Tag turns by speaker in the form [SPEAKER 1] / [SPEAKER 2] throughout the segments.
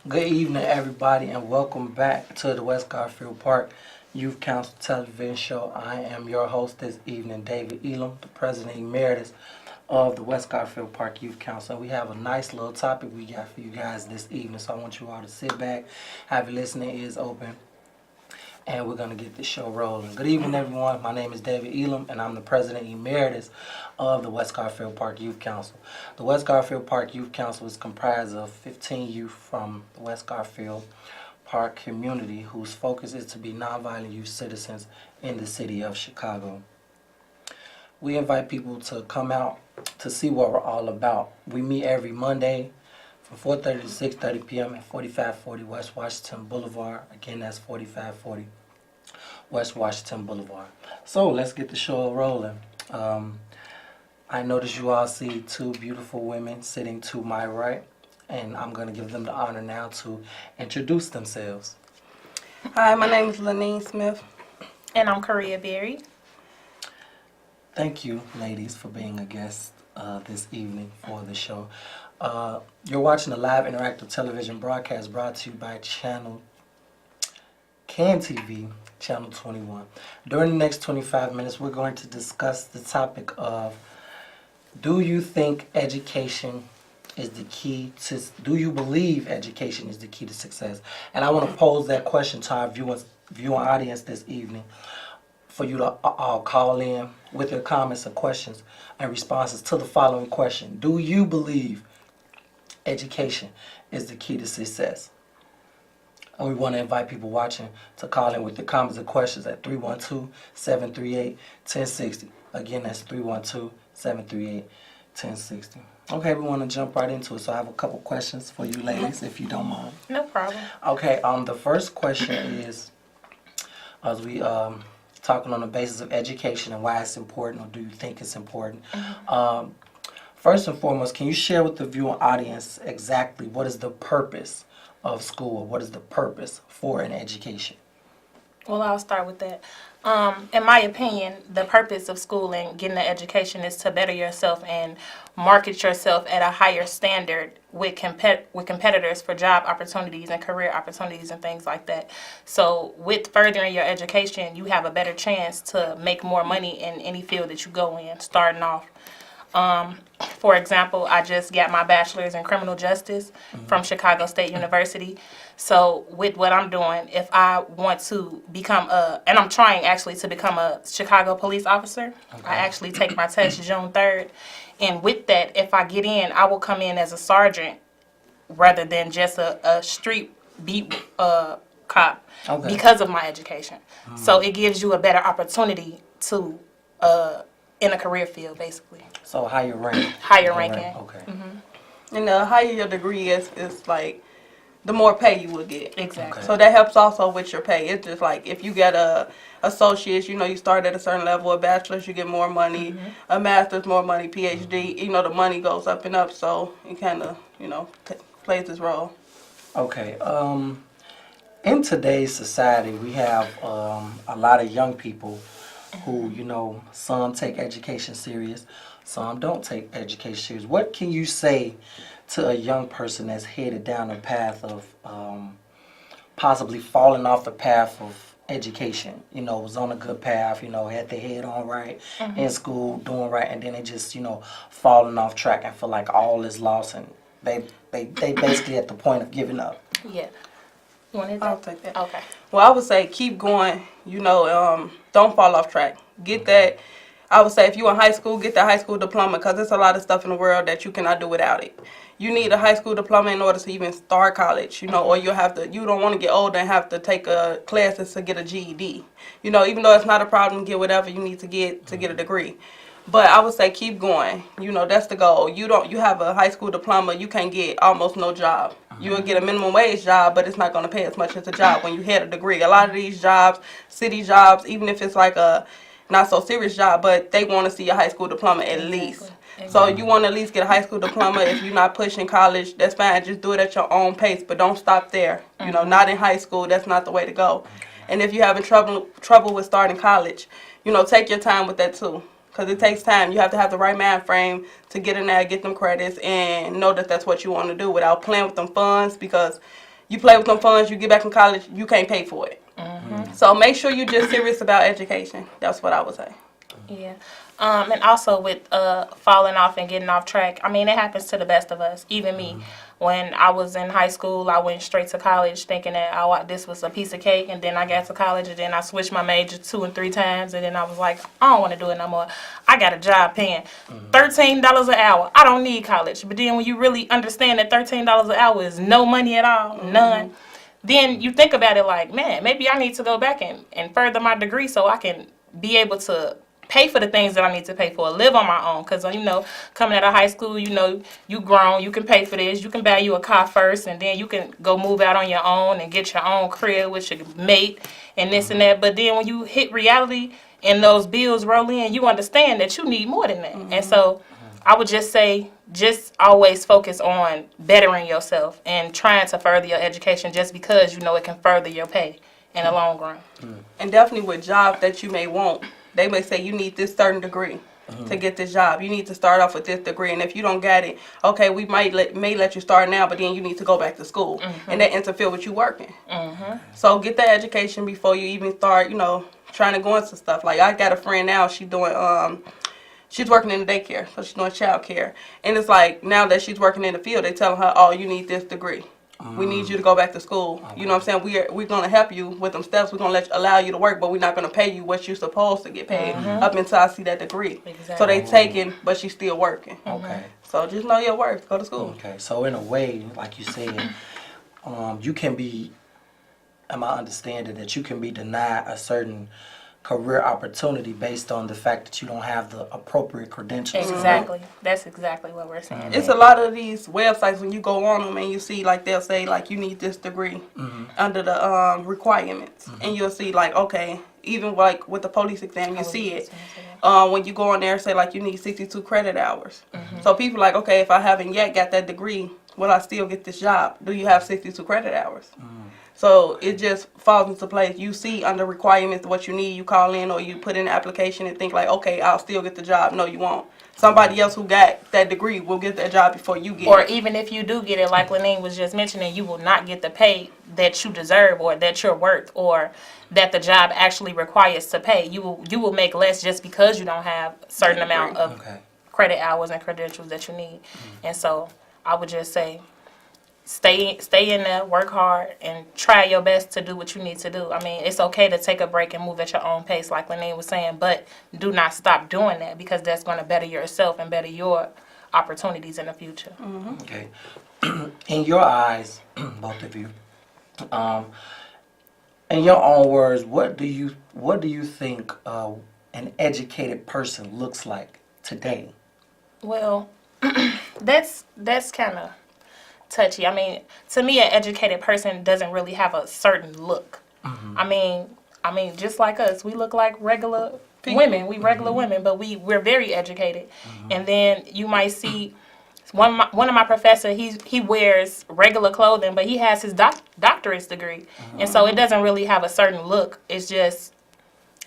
[SPEAKER 1] Good evening, everybody, and welcome back to the West Garfield Park Youth Council television show. I am your host this evening, David Elam, the President Emeritus of the West Garfield Park Youth Council. And we have a nice little topic we got for you guys this evening, so I want you all to sit back, have your listening ears open, and we're going to get the show rolling. Good evening, everyone. My name is David Elam, and I'm the President Emeritus of the West Garfield Park Youth Council. The West Garfield Park Youth Council is comprised of 15 youth from the West Garfield Park community whose focus is to be nonviolent youth citizens in the city of Chicago. We invite people to come out to see what we're all about. We meet every Monday from 4:30 to 6:30 p.m. at 4540 West Washington Boulevard. Again, that's 4540 West Washington Boulevard. So let's get the show rolling. I notice you all see two beautiful women sitting to my right, and I'm going to give them the honor now to introduce themselves.
[SPEAKER 2] Hi, my name is Lanine Smith.
[SPEAKER 3] And I'm Korea Berry.
[SPEAKER 1] Thank you, ladies, for being a guest this evening for the show. You're watching a live interactive television broadcast brought to you by Channel Can TV, Channel 21. During the next 25 minutes, we're going to discuss the topic of, do you think education is the key to, do you believe education is the key to success? And I want to pose that question to our viewing audience this evening for you to all call in with your comments and questions and responses to the following question. Do you believe education is the key to success? And we want to invite people watching to call in with their comments and questions at 312-738-1060. Again, that's 312-738-1060. Okay, we want to jump right into it. So I have a couple questions for you ladies, if you don't mind.
[SPEAKER 3] No problem.
[SPEAKER 1] Okay, the first question is, as we talking on the basis of education and why it's important, or do you think it's important? First and foremost, can you share with the viewing audience exactly what is the purpose of school? What is the purpose for an education?
[SPEAKER 3] Well, I'll start with that. In my opinion, the purpose of school and getting an education is to better yourself and market yourself at a higher standard with competitors for job opportunities and career opportunities and things like that. So with furthering your education, you have a better chance to make more money in any field that you go in, starting off. For example, I just got my bachelor's in criminal justice from Chicago State University. So with what I'm doing, if I want to become and I'm trying actually to become a Chicago police officer. Okay. I actually take my test June 3rd. And with that, if I get in, I will come in as a sergeant rather than just a street beat cop because of my education. So it gives you a better opportunity to in a career field, basically.
[SPEAKER 1] So higher rank.
[SPEAKER 3] Higher ranking.
[SPEAKER 1] Okay.
[SPEAKER 2] And the higher your degree is like, the more pay you will get.
[SPEAKER 3] Exactly.
[SPEAKER 1] Okay.
[SPEAKER 2] So that helps also with your pay. It's just like if you get a associate's, you start at a certain level. A bachelor's, you get more money. A master's, more money. PhD, the money goes up and up. So it kind of, plays its role.
[SPEAKER 1] Okay. In today's society, we have a lot of young people who, some take education serious, some don't take education serious. What can you say to a young person that's headed down the path of possibly falling off the path of education? Was on a good path, had their head on right, in school, doing right, and then they just, falling off track and feel like all is lost, and they basically at the point of giving up.
[SPEAKER 3] Yeah. You want it?
[SPEAKER 2] I'll take that.
[SPEAKER 3] Okay.
[SPEAKER 2] Well, I would say keep going. Don't fall off track. Get that. I would say if you're in high school, get that high school diploma, because there's a lot of stuff in the world that you cannot do without it. You need a high school diploma in order to even start college, or you don't want to get older and have to take classes to get a GED. Even though it's not a problem, get whatever you need to get a degree. But I would say keep going. That's the goal. You have a high school diploma, you can't get almost no job. You will get a minimum wage job, but it's not going to pay as much as a job when you had a degree. A lot of these jobs, city jobs, even if it's like a not so serious job, but they want to see a high school diploma at least. Exactly. So you want to at least get a high school diploma. If you're not pushing college, that's fine. Just do it at your own pace, but don't stop there. Not in high school. That's not the way to go. And if you're having trouble with starting college, take your time with that too. Because it takes time. You have to have the right mind frame to get in there, get them credits, and know that that's what you want to do without playing with them funds, because You play with them funds, you get back in college, you can't pay for it. So make sure you're just serious about education. That's what I would say.
[SPEAKER 3] Yeah. And also with falling off and getting off track, I mean, it happens to the best of us, even me. When I was in high school, I went straight to college thinking that this was a piece of cake, and then I got to college, and then I switched my major 2 and 3 times, and then I was like, I don't want to do it no more. I got a job paying $13 an hour. I don't need college. But then when you really understand that $13 an hour is no money at all, none, then you think about it like, man, maybe I need to go back and further my degree so I can be able to pay for the things that I need to pay for, live on my own. Because, you know, coming out of high school, you know, you grown, you can pay for this. You can buy you a car first, and then you can go move out on your own and get your own crib with your mate and this and that. But then when you hit reality and those bills roll in, you understand that you need more than that. And so I would just say, just always focus on bettering yourself and trying to further your education just because you know it can further your pay in the long run.
[SPEAKER 2] And definitely with jobs that you may want, they may say you need this certain degree to get this job. You need to start off with this degree, and if you don't get it, okay, we may let you start now, but then you need to go back to school, and that interfere with you working. So get that education before you even start, you know, trying to go into stuff. Like I got a friend now, she's doing she's working in the daycare, so she's doing child care, and it's like now that she's working in the field, they telling her, oh, you need this degree. We need you to go back to school. You know what I'm saying? We're going to help you with them steps. We're going to allow you to work, but we're not going to pay you what you're supposed to get paid up until I see that degree.
[SPEAKER 3] Exactly.
[SPEAKER 2] So they taking, but she's still working.
[SPEAKER 1] Okay.
[SPEAKER 2] So just know your worth. Go to school.
[SPEAKER 1] Okay. So in a way, like you said, you can be, am I understanding that you can be denied a certain career opportunity based on the fact that you don't have the appropriate credentials?
[SPEAKER 3] Exactly. That's exactly what we're saying.
[SPEAKER 2] It's a lot of these websites when you go on them and you see like they'll say like you need this degree under the requirements, and you'll see like okay, even like with the police exam you see it when you go on there and say like you need 62 credit hours. So people like okay, if I haven't yet got that degree, will I still get this job? Do you have 62 credit hours? So it just falls into place. You see under requirements what you need, you call in or you put in an application and think like, okay, I'll still get the job. No, you won't. Somebody else who got that degree will get that job before you get it.
[SPEAKER 3] Or even if you do get it, like Lenine was just mentioning, you will not get the pay that you deserve or that you're worth or that the job actually requires to pay. You will make less just because you don't have a certain amount of credit hours and credentials that you need. And so I would just say, stay in there, work hard, and try your best to do what you need to do. I mean, it's okay to take a break and move at your own pace, like Lenine was saying, but do not stop doing that because that's going to better yourself and better your opportunities in the future.
[SPEAKER 1] Okay. In your eyes, both of you, in your own words, what do you think an educated person looks like today?
[SPEAKER 3] Well, that's kind of touchy. I mean, to me, an educated person doesn't really have a certain look. I mean, just like us, we look like regular women. We regular women, but we're very educated. And then you might see one of my professors. He wears regular clothing, but he has his doctorate degree, and so it doesn't really have a certain look. It's just,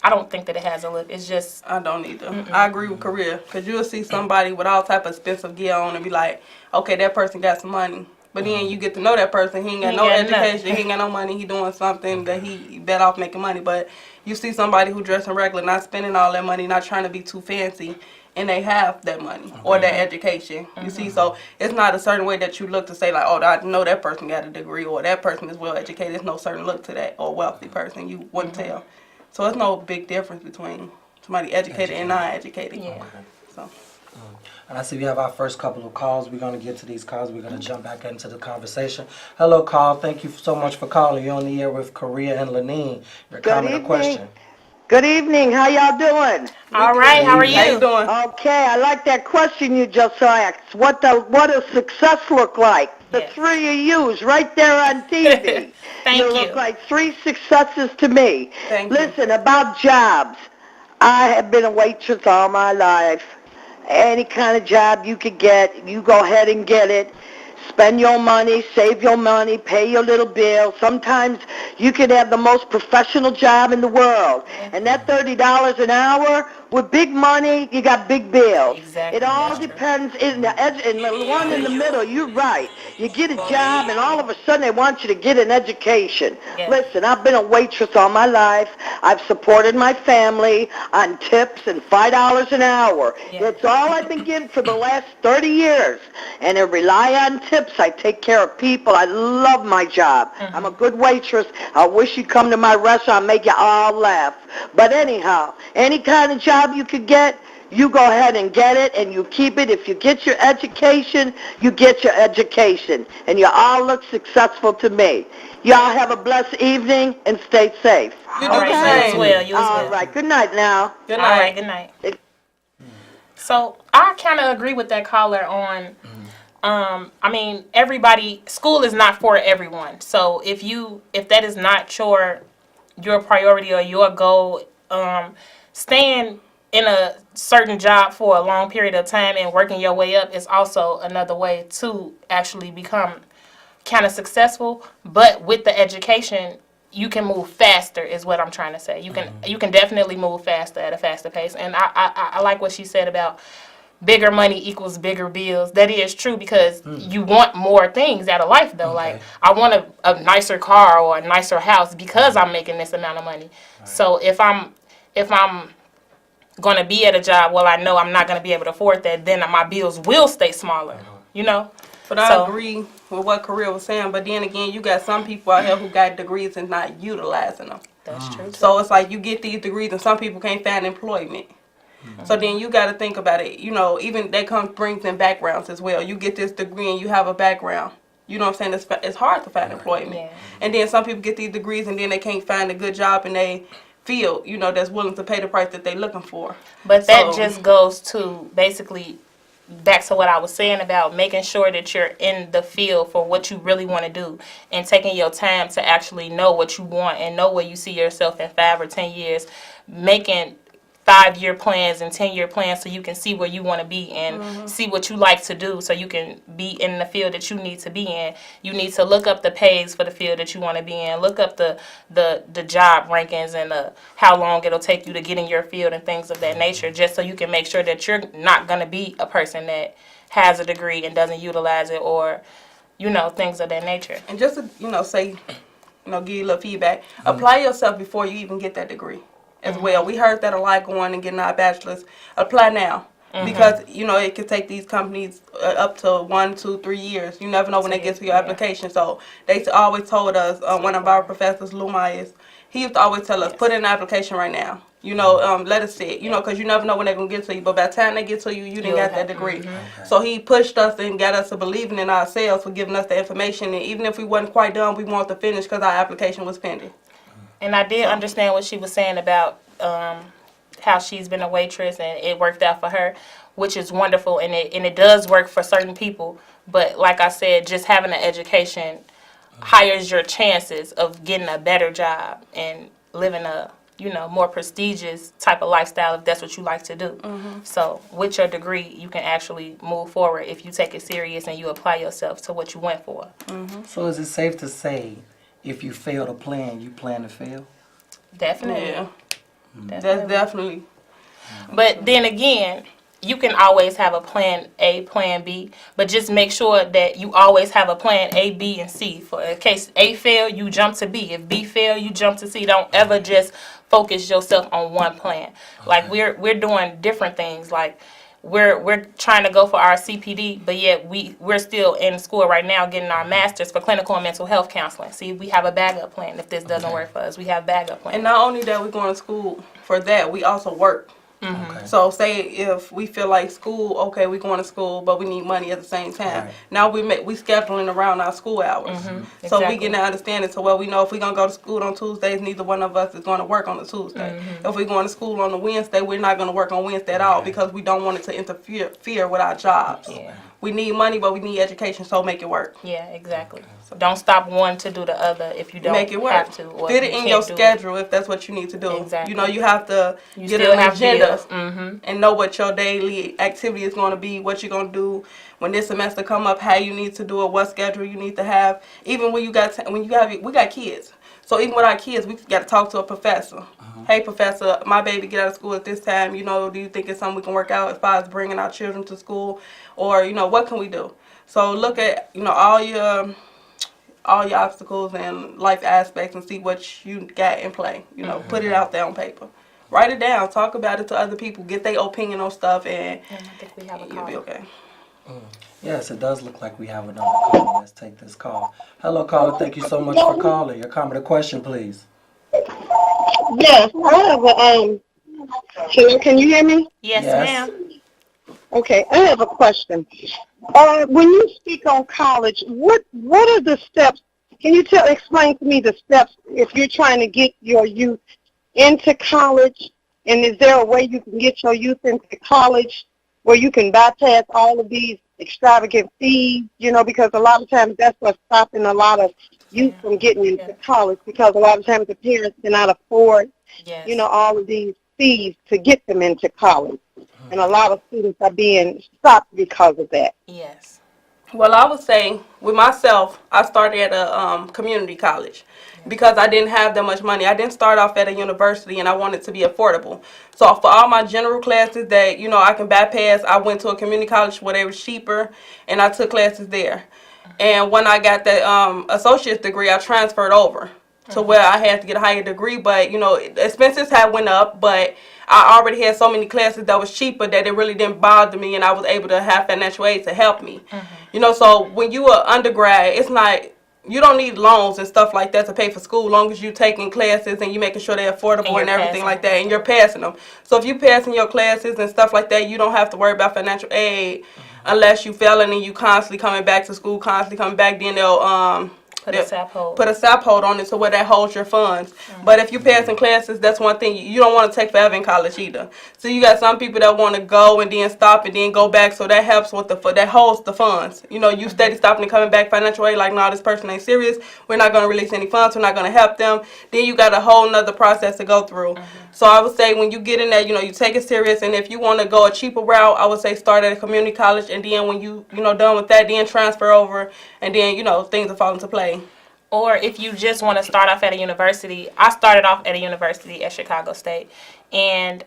[SPEAKER 3] I don't think that it has a look. It's just,
[SPEAKER 2] I don't either. I agree with Korea because you'll see somebody with all type of expensive gear on and be like, okay, that person got some money. But then you get to know that person. He ain't got no education. He ain't got no money. He doing something that he better off making money. But you see somebody who dressing regular, not spending all that money, not trying to be too fancy, and they have that money or that education. You see, so it's not a certain way that you look to say like, oh, I know that person got a degree or that person is well educated. There's no certain look to that or wealthy person. You wouldn't tell. So it's no big difference between somebody educated and non-educated.
[SPEAKER 3] yeah.
[SPEAKER 2] So.
[SPEAKER 1] And I see we have our first couple of calls. We're going to get to these calls. We're going to jump back into the conversation. Hello, Carl. Thank you so much for calling. You're on the air with Korea and Lenine. Your comment or question?
[SPEAKER 4] Good evening. How y'all doing?
[SPEAKER 3] All right. How are you?
[SPEAKER 2] How you doing?
[SPEAKER 4] Okay, I like that question you just asked. What does success look like? The
[SPEAKER 3] Yes.
[SPEAKER 4] three of yous right there on TV.
[SPEAKER 3] Thank
[SPEAKER 4] you.
[SPEAKER 3] you.
[SPEAKER 4] Look like three successes to me.
[SPEAKER 2] Thank you.
[SPEAKER 4] Listen, about jobs. I have been a waitress all my life. Any kind of job you could get, you go ahead and get it. spend your money, save your money, pay your little bill. Sometimes you could have the most professional job in the world, and that $30 an hour, with big money, you got big bills.
[SPEAKER 3] Exactly,
[SPEAKER 4] It all
[SPEAKER 3] that's true.
[SPEAKER 4] depends. In the one in the middle, you're right. You get a job, and all of a sudden they want you to get an education.
[SPEAKER 3] Yeah.
[SPEAKER 4] Listen, I've been a waitress all my life. I've supported my family on tips and $5 an hour.
[SPEAKER 3] Yeah.
[SPEAKER 4] That's all I've been getting for the last 30 years. And I rely on tips. I take care of people. I love my job. I'm a good waitress. I wish you'd come to my restaurant and make you all laugh. But anyhow, any kind of job you could get, you go ahead and get it, and you keep it. If you get your education, you get your education. And you all look successful to me. Y'all have a blessed evening and stay safe.
[SPEAKER 2] You do
[SPEAKER 3] All
[SPEAKER 2] the
[SPEAKER 3] right,
[SPEAKER 2] same.
[SPEAKER 3] you as well. You as
[SPEAKER 4] All
[SPEAKER 3] well.
[SPEAKER 4] right. Good night now.
[SPEAKER 2] Good
[SPEAKER 3] All right,
[SPEAKER 2] night.
[SPEAKER 3] good night. So I kind of agree with that caller on, I mean, everybody, school is not for everyone. So if that is not your priority or your goal, staying in a certain job for a long period of time and working your way up is also another way to actually become kind of successful. But with the education, you can move faster is what I'm trying to say. You can definitely move faster at a faster pace. And I like what she said about bigger money equals bigger bills. That is true because you want more things out of life though.
[SPEAKER 1] Okay.
[SPEAKER 3] Like I want a nicer car or a nicer house because I'm making this amount of money. So if I'm going to be at a job, well, I know I'm not going to be able to afford that, then my bills will stay smaller, you know?
[SPEAKER 2] But I
[SPEAKER 3] So-
[SPEAKER 2] agree with what Korea was saying. But then again, you got some people out here who got degrees and not utilizing them.
[SPEAKER 3] That's true. Too.
[SPEAKER 2] So it's like you get these degrees and some people can't find employment. So then you got to think about it. You know, even that brings in backgrounds as well. You get this degree and you have a background. You know what I'm saying? It's hard to find employment.
[SPEAKER 3] Yeah.
[SPEAKER 2] And then some people get these degrees and then they can't find a good job in they field, you know, that's willing to pay the price that they're looking for.
[SPEAKER 3] But that
[SPEAKER 2] So-
[SPEAKER 3] just goes to basically back to what I was saying about making sure that you're in the field for what you really want to do and taking your time to actually know what you want and know where you see yourself in 5 or 10 years, making 5-year plans and 10-year plans so you can see where you want to be and see what you like to do so you can be in the field that you need to be in. You need to look up the pays for the field that you want to be in, look up the job rankings and how long it'll take you to get in your field and things of that nature, just so you can make sure that you're not going to be a person that has a degree and doesn't utilize it or, you know, things of that nature.
[SPEAKER 2] And just to, you know, say, you know, give you a little feedback, apply yourself before you even get that degree as well. We heard that a lot going and getting our bachelor's. Apply now. Because, you know, it could take these companies up to 1, 2, 3 years. You never know when they get to your application. So they always told us, one of our professors, Lou Myers, he used to always tell us, put in an application right now. You know, let us sit, you know, because you never know when they're going to get to you. But by the time they get to you, you didn't got that degree. So he pushed us and got us to believing in ourselves for giving us the information. And even if we wasn't quite done, we wanted to finish because our application was pending.
[SPEAKER 3] And I did understand what she was saying about how she's been a waitress and it worked out for her, which is wonderful. And it does work for certain people. But like I said, just having an education higher your chances of getting a better job and living a, you know, more prestigious type of lifestyle if that's what you like to do. So with your degree, you can actually move forward if you take it serious and you apply yourself to what you went for.
[SPEAKER 1] So is it safe to say if you fail to plan, you plan to fail?
[SPEAKER 3] Definitely.
[SPEAKER 2] Yeah, that's definitely.
[SPEAKER 3] But then again, you can always have a plan A, plan B, but just make sure that you always have a plan A, B, and C. For in case A fail, you jump to B. If B fail, you jump to C. Don't ever just focus yourself on one plan. Like we're doing different things. Like we're trying to go for our CPD, but yet we're still in school right now getting our master's for clinical and mental health counseling. See, we have a backup plan if this doesn't work for us. We have backup plan.
[SPEAKER 2] And not only that, we're going to school for that, we also work.
[SPEAKER 1] Okay.
[SPEAKER 2] So say if we feel like school, okay, we're going to school, but we need money at the same time.
[SPEAKER 1] Right.
[SPEAKER 2] Now we scheduling around our school hours. So we
[SPEAKER 3] Exactly.
[SPEAKER 2] getting an understanding. So we know if we're going to go to school on Tuesdays, neither one of us is going to work on the Tuesday. If we're going to school on the Wednesday, we're not going to work on Wednesday at all because we don't want it to interfere with our jobs.
[SPEAKER 3] Yeah.
[SPEAKER 2] We need money, but we need education, so make it work.
[SPEAKER 3] Yeah, exactly. So don't stop one to do the other if you don't
[SPEAKER 2] Make it work.
[SPEAKER 3] have to. Or
[SPEAKER 2] Fit
[SPEAKER 3] you
[SPEAKER 2] it in
[SPEAKER 3] can't
[SPEAKER 2] your
[SPEAKER 3] do it.
[SPEAKER 2] schedule if that's what you need to do.
[SPEAKER 3] Exactly.
[SPEAKER 2] You know, you have to
[SPEAKER 3] You
[SPEAKER 2] get
[SPEAKER 3] still
[SPEAKER 2] an
[SPEAKER 3] have
[SPEAKER 2] agenda
[SPEAKER 3] bills.
[SPEAKER 2] and know what your daily activity is going to be, what you're going to do when this semester come up, how you need to do it, what schedule you need to have. Even when you got we got kids. So even with our kids, we got to talk to a professor. Hey, professor, my baby get out of school at this time. You know, do you think it's something we can work out as far as bringing our children to school, or you know, what can we do? So look at all your obstacles and life aspects and see what you got in play. You know, put it out there on paper. Write it down. Talk about it to other people. Get their opinion on stuff, and
[SPEAKER 3] I think we have a
[SPEAKER 2] you'll
[SPEAKER 3] call.
[SPEAKER 2] be okay.
[SPEAKER 1] Yes, it does look like we have another call. Let's take this call. Hello, caller. Thank you so much for calling. Your comment or question, please.
[SPEAKER 5] Yes, I have a, hello, can you hear me?
[SPEAKER 3] Yes,
[SPEAKER 1] Yes.
[SPEAKER 3] ma'am.
[SPEAKER 5] Okay, I have a question. When you speak on college, what are the steps? Can you explain to me the steps if you're trying to get your youth into college? And is there a way you can get your youth into college where you can bypass all of these extravagant fees? You know, because a lot of times that's what's stopping a lot of youth from getting into college, because a lot of times the parents cannot afford,
[SPEAKER 3] Yes.
[SPEAKER 5] you know, all of these fees to get them into college. And a lot of students are being stopped because of that.
[SPEAKER 3] Yes.
[SPEAKER 2] Well, I would say with myself, I started at a community college because I didn't have that much money. I didn't start off at a university, and I wanted to be affordable. So for all my general classes that I can bypass, I went to a community college where they were cheaper, and I took classes there. And when I got that associate's degree, I transferred over to where I had to get a higher degree. But expenses had went up, but I already had so many classes that was cheaper that it really didn't bother me, and I was able to have financial aid to help me. So when you are undergrad, it's not, you don't need loans and stuff like that to pay for school, long as you taking classes and you making sure they're affordable and everything like that, and you're passing them. So if you passing your classes and stuff like that, you don't have to worry about financial aid unless you failing and you constantly coming back to school, constantly coming back. Then they'll
[SPEAKER 3] Put a SAP hold.
[SPEAKER 2] Put a SAP hold on it so where that holds your funds. But if you passing classes, that's one thing. You don't want to take forever in college either. So you got some people that want to go and then stop and then go back. So that helps with that holds the funds. You steady stopping and coming back financial aid like, no, this person ain't serious. We're not going to release any funds. We're not going to help them. Then you got a whole nother process to go through. So I would say when you get in there, you take it serious. And if you want to go a cheaper route, I would say start at a community college. And then when you done with that, then transfer over. And then, things will fall into play.
[SPEAKER 3] Or if you just want to start off at a university, I started off at a university at Chicago State, and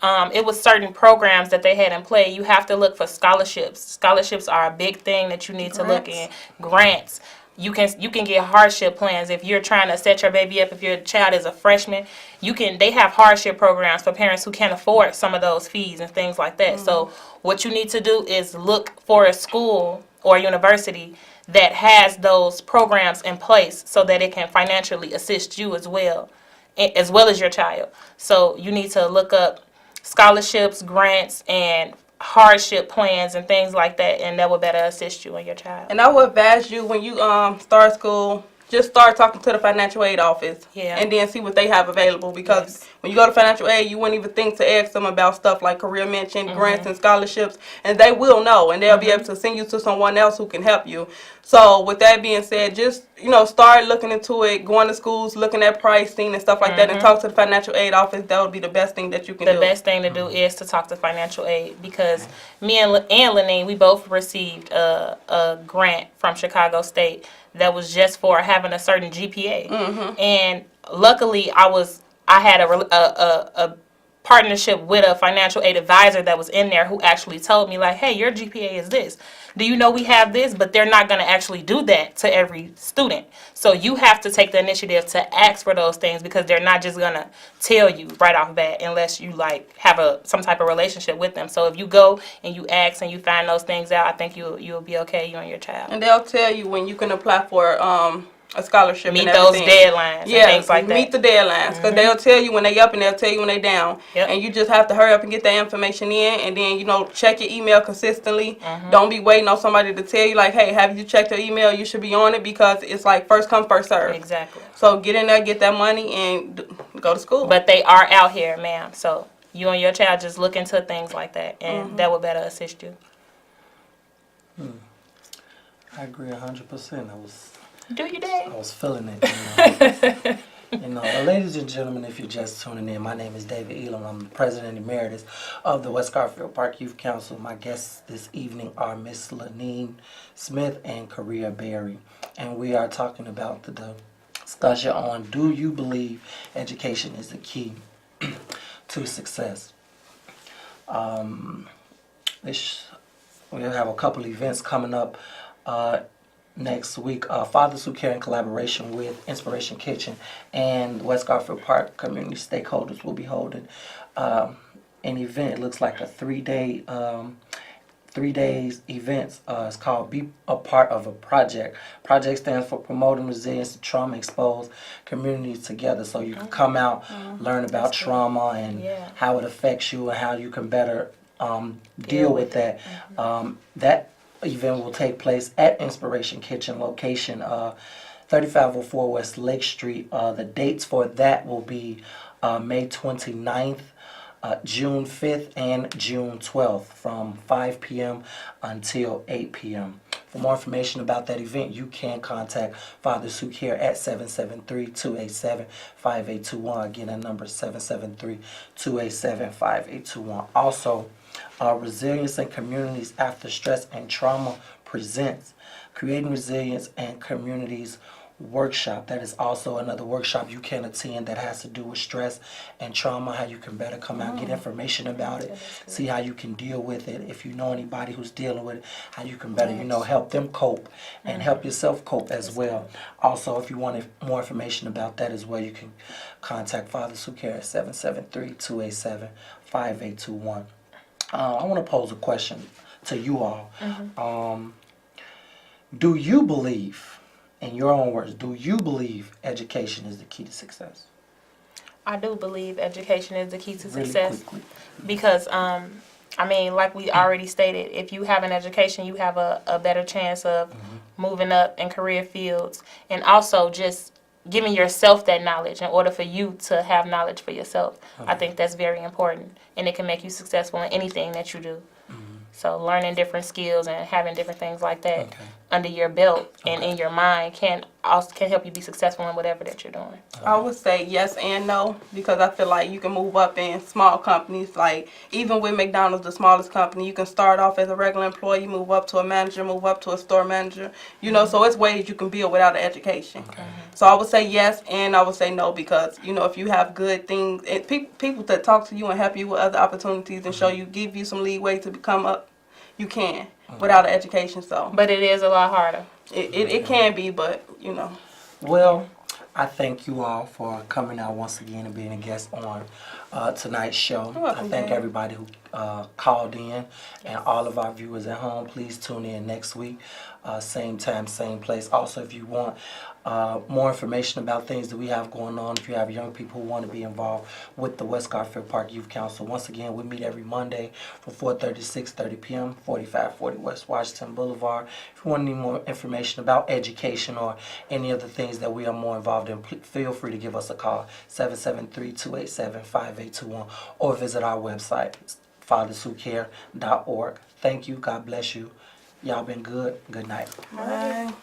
[SPEAKER 3] it was certain programs that they had in play. You have to look for scholarships. Scholarships are a big thing that you need to look in. Grants. You can get hardship plans if you're trying to set your baby up. If your child is a freshman, they have hardship programs for parents who can't afford some of those fees and things like that. So what you need to do is look for a school or a university that has those programs in place so that it can financially assist you as well as your child. So you need to look up scholarships, grants, and hardship plans and things like that, and that will better assist you and your child.
[SPEAKER 2] And I would advise you when you start school, just start talking to the financial aid office, and then see what they have available. Because when you go to financial aid, you wouldn't even think to ask them about stuff like career mention, grants, and scholarships, and they will know, and they'll be able to send you to someone else who can help you. So with that being said, just start looking into it, going to schools, looking at pricing and stuff like that, and talk to the financial aid office. That would be the best thing that you can do.
[SPEAKER 3] The best thing to do is to talk to financial aid, because me and Lenine, we both received a grant from Chicago State that was just for having a certain GPA. And luckily, I had a partnership with a financial aid advisor that was in there who actually told me, like, hey, your GPA is this. Do you know we have this? But they're not going to actually do that to every student. So you have to take the initiative to ask for those things, because they're not just going to tell you right off bat unless you have some type of relationship with them. So if you go and you ask and you find those things out, I think you'll be okay, you and your child.
[SPEAKER 2] And they'll tell you when you can apply for a scholarship.
[SPEAKER 3] Meet
[SPEAKER 2] and
[SPEAKER 3] those
[SPEAKER 2] everything.
[SPEAKER 3] deadlines and things like that.
[SPEAKER 2] Meet the deadlines, because they'll tell you when they up and they'll tell you when they down. And you just have to hurry up and get that information in, and then check your email consistently. Don't be waiting on somebody to tell you like, hey, have you checked your email? You should be on it, because it's like first come first serve.
[SPEAKER 3] Exactly.
[SPEAKER 2] So get in there, get that money, and go to school.
[SPEAKER 3] But they are out here, ma'am. So you and your child just look into things like that, and that will better assist you.
[SPEAKER 1] I agree 100%.
[SPEAKER 3] Do you,
[SPEAKER 1] I
[SPEAKER 3] Dave?
[SPEAKER 1] was feeling it. Ladies and gentlemen, if you're just tuning in, my name is David Elam. I'm the President Emeritus of the West Garfield Park Youth Council. My guests this evening are Miss Lanine Smith and Korea Berry. And we are talking about the discussion on, do you believe education is the key to success? We'll have a couple events coming up next week. Fathers Who Care, in collaboration with Inspiration Kitchen and West Garfield Park community stakeholders, will be holding an event. It looks like a 3-day 3 days events. It's called Be a Part of a Project. Project stands for Promoting Resilience to Trauma Exposed Communities Together. So you can come out, learn about trauma and how it affects you and how you can better deal with that. That event will take place at Inspiration Kitchen location, 3504 West Lake Street. The dates for that will be May 29th, June 5th, and June 12th from 5 p.m. until 8 p.m. For more information about that event, you can contact Fathers Who Care at 773-287-5821. Again, that number is 773-287-5821. Also, Resilience in Communities After Stress and Trauma presents Creating Resilience and Communities workshop. That is also another workshop you can attend that has to do with stress and trauma, how you can better come out, get information about it, see how you can deal with it. If you know anybody who's dealing with it, how you can better, help them cope and help yourself cope as well. Also, if you want more information about that as well, you can contact Fathers Who Care at 773-287-5821. I want to pose a question to you all. Do you believe, in your own words, do you believe education is the key to success?
[SPEAKER 3] I do believe education is the key to
[SPEAKER 1] Really
[SPEAKER 3] success
[SPEAKER 1] quickly.
[SPEAKER 3] because, like we already stated, if you have an education, you have a better chance of moving up in career fields, and also just giving yourself that knowledge in order for you to have knowledge for yourself. I think that's very important, and it can make you successful in anything that you do. So learning different skills and having different things like that under your belt and in your mind can help you be successful in whatever that you're doing.
[SPEAKER 2] I would say yes and no, because I feel like you can move up in small companies. Like even with McDonald's, the smallest company, you can start off as a regular employee, move up to a manager, move up to a store manager. So it's ways you can build without an education. So I would say yes, and I would say no, because if you have good things, and people that talk to you and help you with other opportunities and give you some leeway to become up, you can without an education. So,
[SPEAKER 3] But it is a lot harder.
[SPEAKER 2] it can be, but
[SPEAKER 1] Well, I thank you all for coming out once again and being a guest on tonight's show.
[SPEAKER 2] You're welcome,
[SPEAKER 1] I thank
[SPEAKER 2] Dad.
[SPEAKER 1] everybody who called in, and all of our viewers at home. Please tune in next week, same time, same place. Also, if you want more information about things that we have going on, if you have young people who want to be involved with the West Garfield Park Youth Council, once again, we meet every Monday from 4:30 to 6:30 p.m., 4540 West Washington Boulevard. If you want any more information about education or any of the things that we are more involved in, feel free to give us a call, 773-287-5821, or visit our website, fatherswhocare.org. Thank you. God bless you. Y'all been good. Good night.
[SPEAKER 2] Bye.